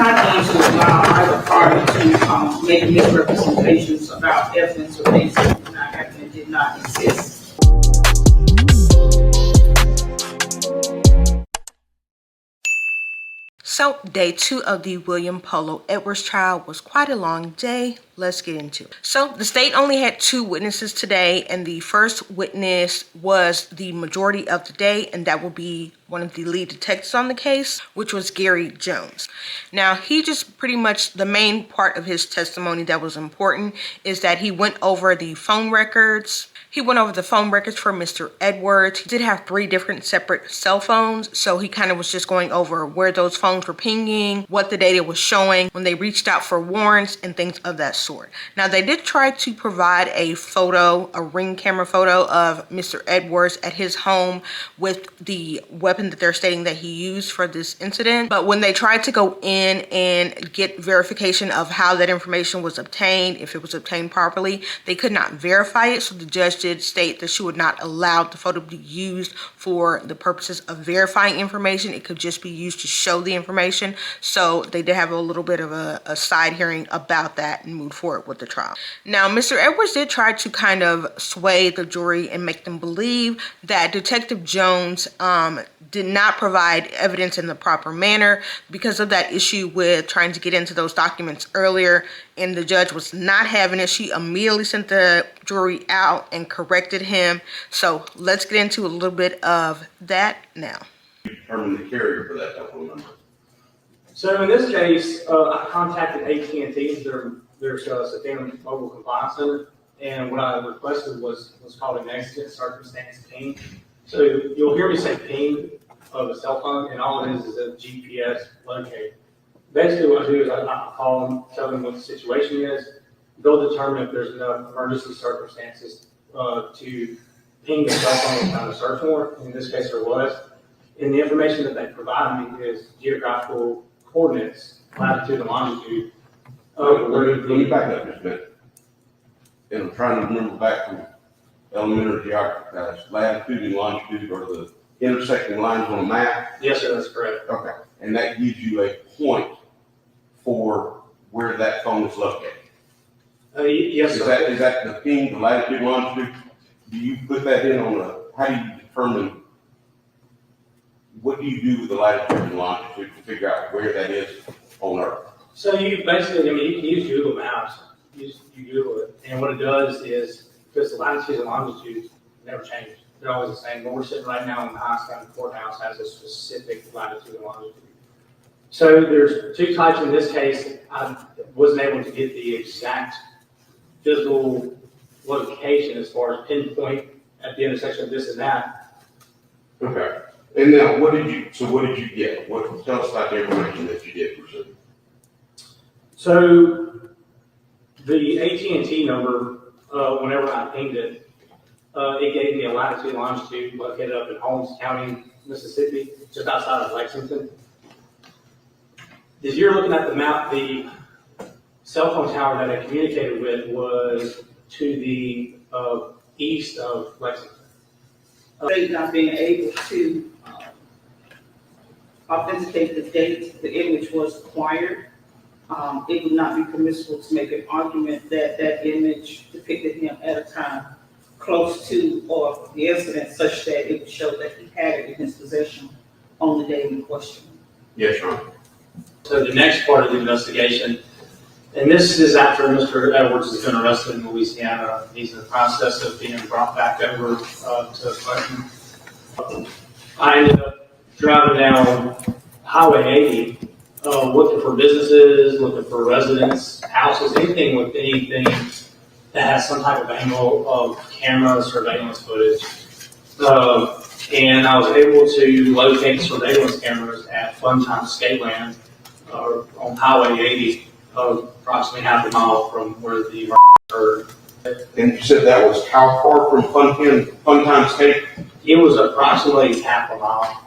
not going to allow either party to make misrepresentations about evidence or things that did not happen and did not exist. So, day 2 of the William Polo Edwards trial was quite a long day. Let's get into it. So, the state only had 2 witnesses today, and the first witness was the majority of the day, and that will be one of the lead detectives on the case, which was Gary Jones. Now, he just pretty much, the main part of his testimony that was important is that he went over the phone records. He went over the phone records for Mr. Edwards. He did have 3 different separate cell phones, so he kind of was just going over where those phones were pinging, what the data was showing when they reached out for warrants and things of that sort. Now, they did try to provide a photo, a ring camera photo of Mr. Edwards at his home with the weapon that they're stating that he used for this incident. But when they tried to go in and get verification of how that information was obtained, if it was obtained properly, they could not verify it, so the judge did state that she would not allow the photo to be used for the purposes of verifying information. It could just be used to show the information. So they did have a little bit of a side hearing about that and moved forward with the trial. Now, Mr. Edwards did try to kind of sway the jury and make them believe that Detective Jones did not provide evidence in the proper manner because of that issue with trying to get into those documents earlier, and the judge was not having it. She immediately sent the jury out and corrected him. So let's get into a little bit of that now. Determine the carrier for that telephone number. So in this case, I contacted AT&T, their Savannah Mobile Compliance Center, and what I requested was called an exigent circumstance ping. So you'll hear me say ping of a cell phone, and all it is a GPS locator. Basically what I do is I call them, tell them what the situation is. They'll determine if there's enough emergency circumstances to ping the cell phone without a search warrant. In this case, there was. And the information that they provide me is geographical coordinates, latitude and longitude. Let me back up just a minute. And I'm trying to remember back from elementary geography class, latitude and longitude are the intersecting lines on a map. Yes, sir, that's correct. Okay. And that gives you a point for where that phone is located. Yes, sir. Is that the ping, the latitude, longitude? Do you put that in on how do you determine, what do you do with the latitude and longitude to figure out where that is on Earth? So you basically, you can use Google Maps. You Google it, and what it does is, because the latitude and longitude never change. They're always the same. Where we're sitting right now in the Highest County Courthouse has a specific latitude and longitude. So there's 2 types in this case. I wasn't able to get the exact physical location as far as pinpoint at the intersection of this and that. Okay. And now, what did you get? Tell us about the information that you did receive. So the AT&T number, whenever I pinged it, it gave me a latitude and longitude located up in Holmes County, Mississippi, just outside of Lexington. As you're looking at the map, the cell phone tower that I communicated with was to the east of Lexington. They not being able to authenticate the date the image was acquired, it would not be permissible to make an argument that that image depicted him at a time close to or the incident such that it would show that he had it in his possession on the day in question. Yes, Ron. So the next part of the investigation, and this is after Mr. Edwards has been arrested in Louisiana. He's in the process of being brought back over to Clinton. I ended up driving down Highway 80, looking for businesses, looking for residents, houses, anything with anything that has some type of angle of camera surveillance footage. And I was able to locate surveillance cameras at Funtime Skateland on Highway 80, approximately half a mile from where the occurred. And you said that was how far from Funtime Skate? It was approximately half a mile.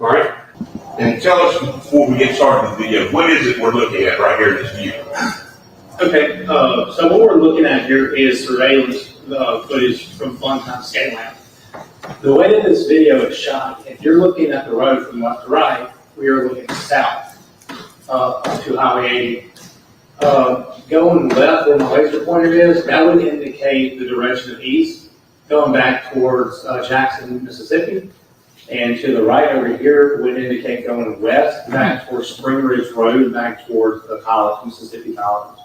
All right. And tell us before we get started with the video, what is it we're looking at right here in this view? Okay, so what we're looking at here is surveillance footage from Funtime Skateland. The way that this video is shot, if you're looking at the road from left to right, we are looking south. to Highway 80. Going left where my laser pointer is, that would indicate the direction of east, going back towards Jackson, Mississippi. And to the right over here would indicate going west, back towards Spring Ridge Road, back towards the college, Mississippi College.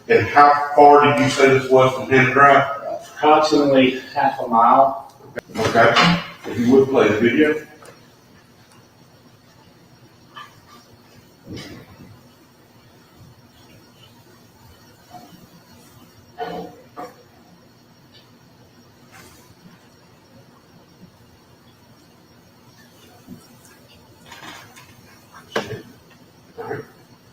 And how far did you say this was from Hannah Drive? Approximately half a mile. Okay, if you would play the video.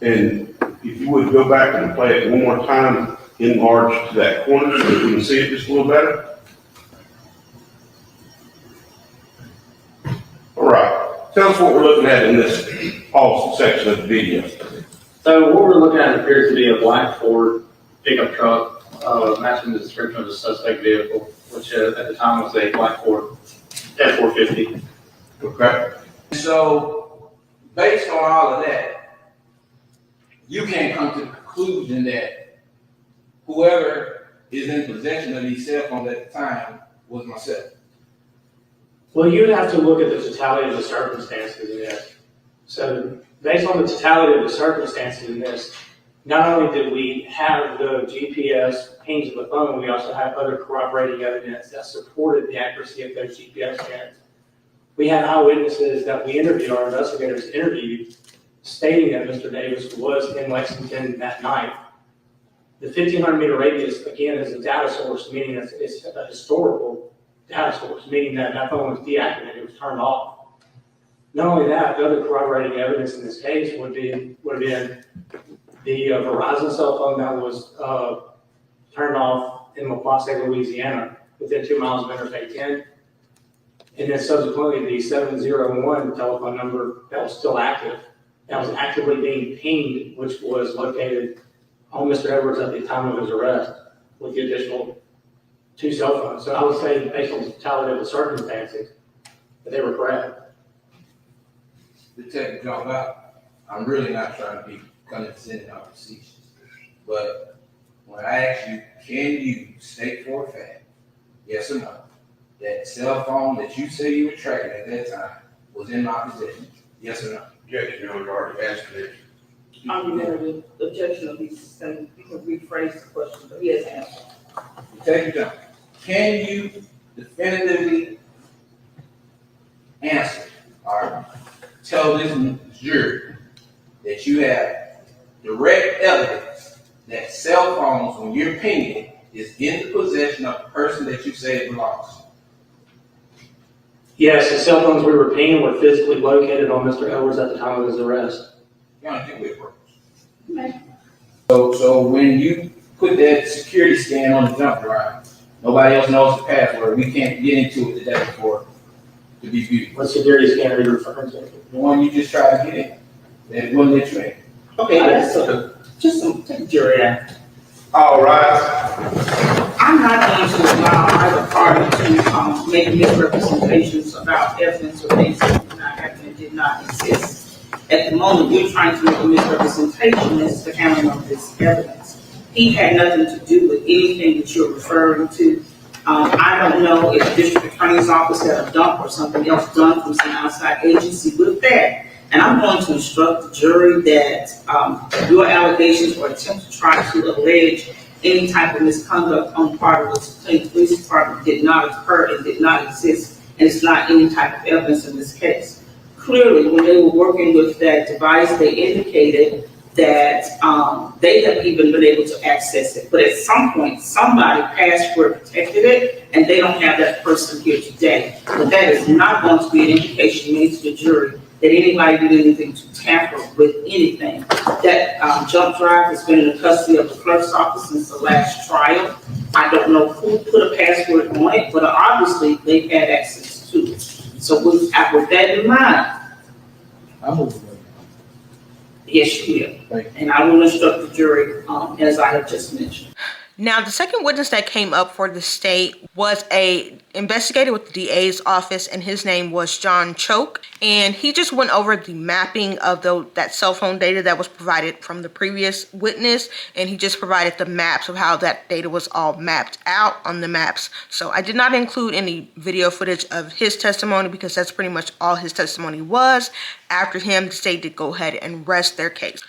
And if you would go back and play it one more time, enlarge to that corner so that we can see it just a little better. All right, tell us what we're looking at in this awesome section of the video. So what we're looking at appears to be a black Ford pickup truck, matching the description of the suspect vehicle, which at the time was a black Ford F-450. Okay. So, based on all of that, you can come to the conclusion that whoever is in possession of these cell phones at the time was myself. Well, you would have to look at the totality of the circumstances in this. So, based on the totality of the circumstances in this, not only did we have the GPS pings of the phone, we also have other corroborating evidence that supported the accuracy of those GPS pings. We had eyewitnesses that we interviewed, our investigators interviewed, stating that Mr. Davis was in Lexington that night. The 1,500 meter radius, again, is a data source, meaning it's a historical data source, meaning that that phone was deactivated, it was turned off. Not only that, the other corroborating evidence in this case would have been the Verizon cell phone that was turned off in La Place, Louisiana, within 2 miles of Interstate 10. And then subsequently, the 701 telephone number that was still active, that was actively being pinged, which was located on Mr. Edwards at the time of his arrest, with the additional 2 cell phones. So I would say, based on the totality of the circumstances, that they were correct. Detective John Bell, I'm really not trying to be condescending or facetious, but when I ask you, can you state for a fact, yes or no, that cell phone that you say you were tracking at that time was in my possession? Yes or no? Yes, you already answered it. Argumentative objection of these things, you can rephrase the question, but he has answered. Detective John, can you definitively answer or tell this jury that you have direct evidence that cell phones, when you're pinging, is in the possession of the person that you say it belongs to? Yes, the cell phones we were pinging were physically located on Mr. Edwards at the time of his arrest. You don't think it works. So when you put that security scan on the jump drive, nobody else knows the password. We can't get into it today for to be viewed. What security scanner are you referring to? The one you just tried to get in, that wouldn't let you in. Okay, that's just some, take the jury out. All right. I'm not going to allow either party to make misrepresentations about evidence or things that did not happen and did not exist. At the moment, we're trying to make a misrepresentation as to the handling of this evidence. He had nothing to do with anything that you're referring to. I don't know if the district attorney's office had a dump or something else done from some outside agency with that. And I'm going to instruct the jury that your allegations or attempt to try to allege any type of misconduct on the part of the police department did not occur and did not exist, and it's not any type of evidence in this case. Clearly, when they were working with that device, they indicated that they have even been able to access it. But at some point, somebody password protected it, and they don't have that person here today. But that is not going to be an indication made to the jury that anybody did anything to tamper with anything. That jump drive has been in the custody of the clerk's office since the last trial. I don't know who put a password on it, but obviously they've had access to it. So with that in mind, I'm moving. yes, you will. Thank you. And I will instruct the jury, as I have just mentioned. Now, the second witness that came up for the state was a investigator with the DA's office, and his name was John Choke. And he just went over the mapping of that cell phone data that was provided from the previous witness, and he just provided the maps of how that data was all mapped out on the maps. So I did not include any video footage of his testimony because that's pretty much all his testimony was. After him, the state did go ahead and rest their case.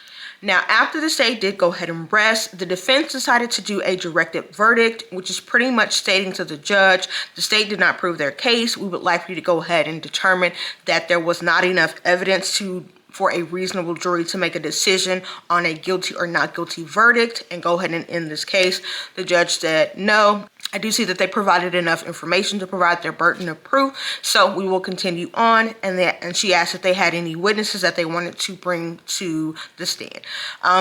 Now, after the state did go ahead and rest, the defense decided to do a directed verdict, which is pretty much stating to the judge, the state did not prove their case. We would like for you to go ahead and determine that there was not enough evidence for a reasonable jury to make a decision on a guilty or not guilty verdict and go ahead and end this case. The judge said, no, I do see that they provided enough information to provide their burden of proof, so we will continue on. And she asked if they had any witnesses that they wanted to bring to the stand.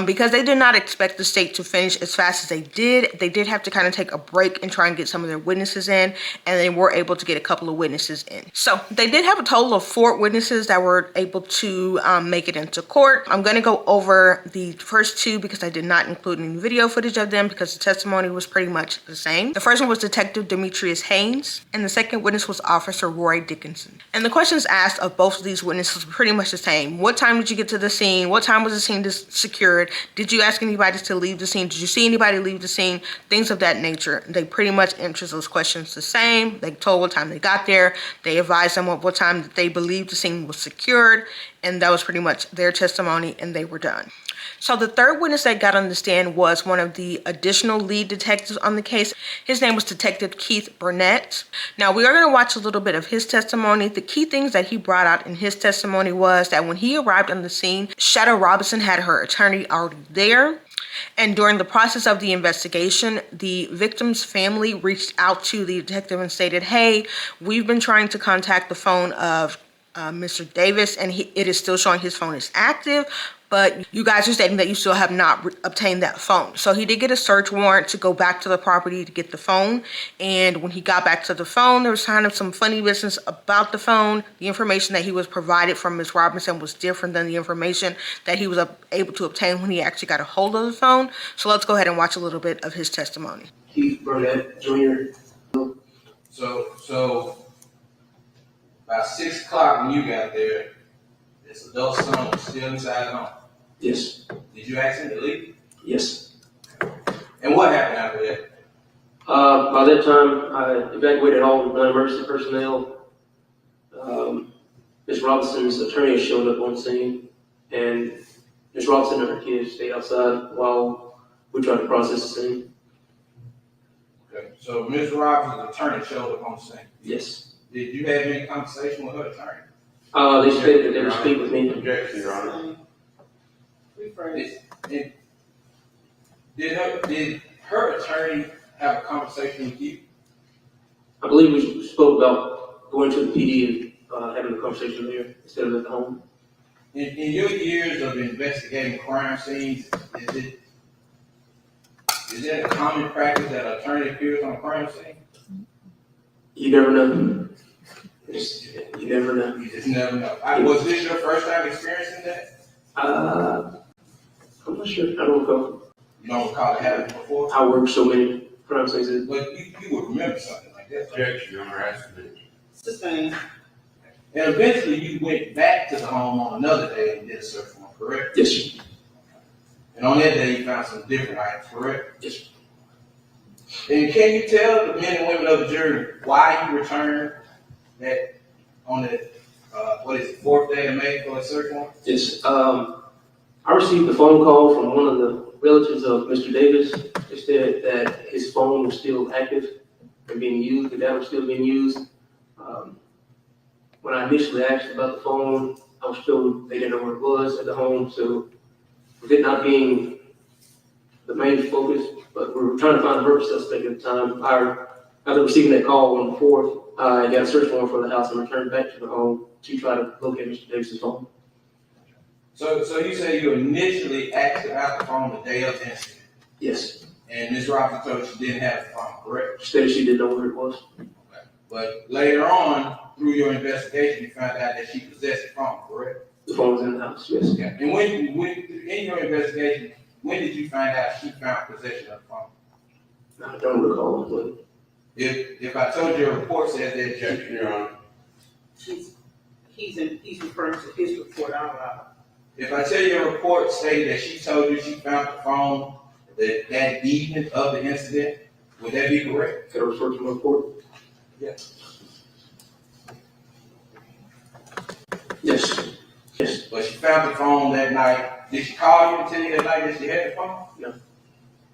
Because they did not expect the state to finish as fast as they did have to kind of take a break and try and get some of their witnesses in, and they were able to get a couple of witnesses in. So they did have a total of 4 witnesses that were able to make it into court. I'm going to go over the first 2 because I did not include any video footage of them because the testimony was pretty much the same. The first one was Detective Demetrius Haynes, and the second witness was Officer Roy Dickinson. And the questions asked of both of these witnesses were pretty much the same. What time did you get to the scene? What time was the scene secured? Did you ask anybody to leave the scene? Did you see anybody leave the scene? Things of that nature. They pretty much answered those questions the same. They told what time they got there. They advised them of what time that they believed the scene was secured, and that was pretty much their testimony, and they were done. So the third witness that got on the stand was one of the additional lead detectives on the case. His name was Detective Keith Burnett. Now we are going to watch a little bit of his testimony. The key things that he brought out in his testimony was that when he arrived on the scene, Shadow Robinson had her attorney already there. And during the process of the investigation, the victim's family reached out to the detective and stated, hey, we've been trying to contact the phone of Mr. Davis, and it is still showing his phone is active, but you guys are stating that you still have not obtained that phone. So he did get a search warrant to go back to the property to get the phone. And when he got back to the phone, there was kind of some funny business about the phone. The information that he was provided from Ms. Robinson was different than the information that he was able to obtain when he actually got a hold of the phone. So let's go ahead and watch a little bit of his testimony. Keith Burnett Jr. So about 6 o'clock when you got there, this adult son was still inside the home. Yes. Did you ask him to leave? Yes. And what happened after that? By that time, I evacuated all non-emergency personnel. Ms. Robinson's attorney showed up on scene, and Ms. Robinson and her kids stayed outside while we tried to process the scene. Okay. So Ms. Robinson's attorney showed up on scene. Yes. Did you have any conversation with her attorney? They stated that they would speak with me. Objection, Your Honor. Rephrase. Did her attorney have a conversation with you? I believe we spoke about going to the PD and having a conversation there instead of at the home. In your years of investigating crime scenes, is it a common practice that an attorney appears on a crime scene? You never know. You never know. You just never know. Was this your first time experiencing that? I'm not sure. I don't recall. You don't recall it happening before? I worked so many crime scenes. But you would remember something like that. Objection, Your Honor, Sustained. And eventually you went back to the home on another day and did a search warrant, correct? Yes, sir. And on that day you found some different items, correct? Yes, sir. And can you tell the men and women of the jury why you returned that on the, 4th day of May for a search warrant? Yes. I received a phone call from one of the relatives of Mr. Davis. It said that his phone was still active and being used, the data was still being used. When I initially asked about the phone, I was told they didn't know where it was at the home, so with it not being the main focus, but we were trying to find the murder suspect at the time. After receiving that call on the 4th, I got a search warrant for the house and returned back to the home to try to locate Mr. Davis's phone. So you say you initially asked about the phone the day of the incident, Yes. and Ms. Robinson told you she didn't have the phone, correct? She stated she didn't know where it was. Okay. But later on, through your investigation, you found out that she possessed the phone, correct? The phone was in the house, yes. Okay. And when in your investigation, when did you find out she found possession of the phone? I don't recall, but If I told you a report says that, Judge, Your Honor, He's referring to his report out loud. if I tell you a report stating that she told you she found the phone that evening of the incident, would that be correct? can I refer to my report? Yes. Yes. Yes. But she found the phone that night. Did she call you and tell you that night that she had the phone? No.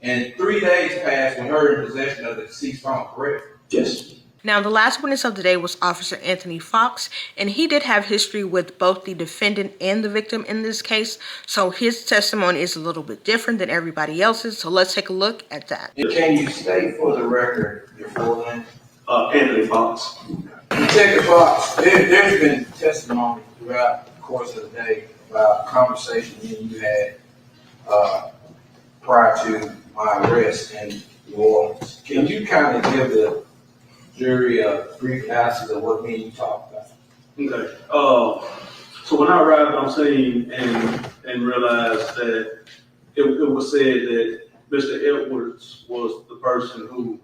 And 3 days passed with her in possession of the deceased phone, correct? Yes. Now, the last witness of the day was Officer Anthony Fox, and he did have history with both the defendant and the victim in this case, so his testimony is a little bit different than everybody else's, so let's take a look at that. And can you state for the record your full name? Anthony Fox. Detective Fox, there's been testimony throughout the course of the day about conversation you had prior to my arrest in New Orleans. Can you kind of give the jury a brief analysis of what me and you talked about? Okay, so when I arrived on scene and realized that it was said that Mr. Edwards was the person who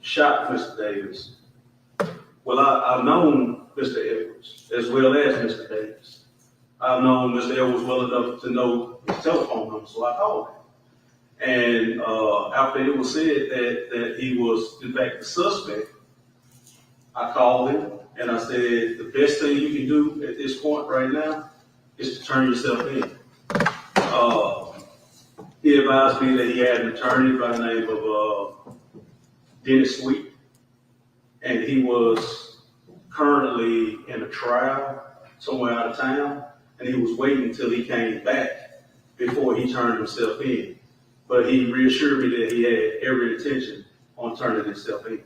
shot Mr. Davis. Well, I've known Mr. Edwards as well as Mr. Davis. I've known Mr. Edwards well enough to know his telephone number, so I called him. And after it was said that he was in fact the suspect, I called him and I said, the best thing you can do at this point right now is to turn yourself in. He advised me that he had an attorney by the name of Dennis Sweet, and he was currently in a trial somewhere out of town, and he was waiting until he came back before he turned himself in. But he reassured me that he had every intention on turning himself in.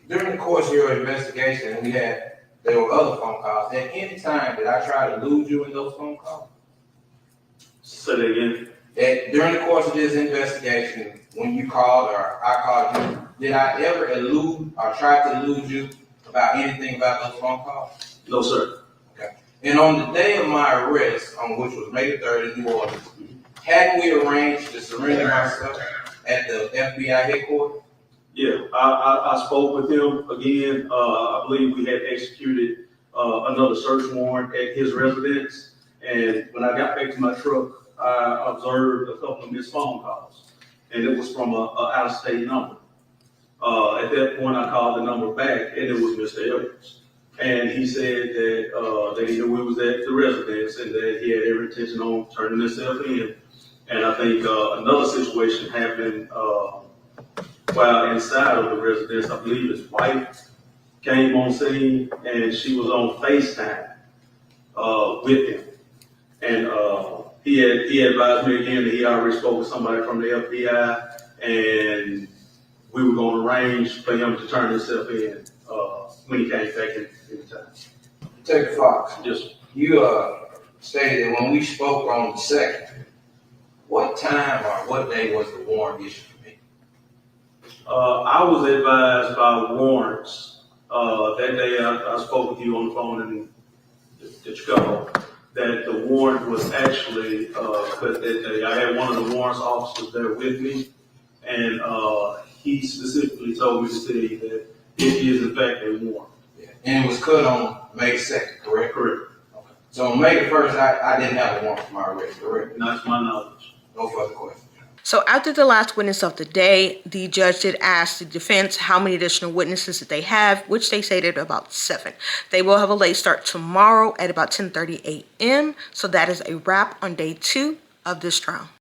During the course of your investigation, there were other phone calls. At any time, did I try to elude you in those phone calls? Say that again. During the course of this investigation, when you called or I called you, did I ever elude or try to elude you about anything about those phone calls? No, sir. Okay. And on the day of my arrest, which was May the 3rd in New Orleans, hadn't we arranged to surrender myself at the FBI headquarters? Yeah, I spoke with him again. I believe we had executed another search warrant at his residence. And when I got back to my truck, I observed a couple of missed phone calls, and it was from a out-of-state number. At that point, I called the number back, and it was Mr. Edwards. And he said that he knew we was at the residence and that he had every intention on turning himself in. And I think another situation happened while inside of the residence. I believe his wife came on scene and she was on FaceTime with him. And he advised me again that he already spoke with somebody from the FBI, and we were going to arrange for him to turn himself in when he came back in time. Detective Fox, Just you stated that when we spoke on the 2nd, what time or what day was the warrant issued for me? I was advised by warrants that day. I spoke with you on the phone in Chicago that the warrant was actually that day. I had one of the warrants officers there with me, and he specifically told me to tell you that it is in fact a warrant. Yeah. And it was cut on May 2nd, correct? Correct. Okay. So on May the 1st, I didn't have a warrant for my arrest, correct? Not to my knowledge. No further questions. So after the last witness of the day, the judge did ask the defense how many additional witnesses that they have, which they stated about 7. They will have a late start tomorrow at about 10:30 a.m. So that is a wrap on day 2 of this trial.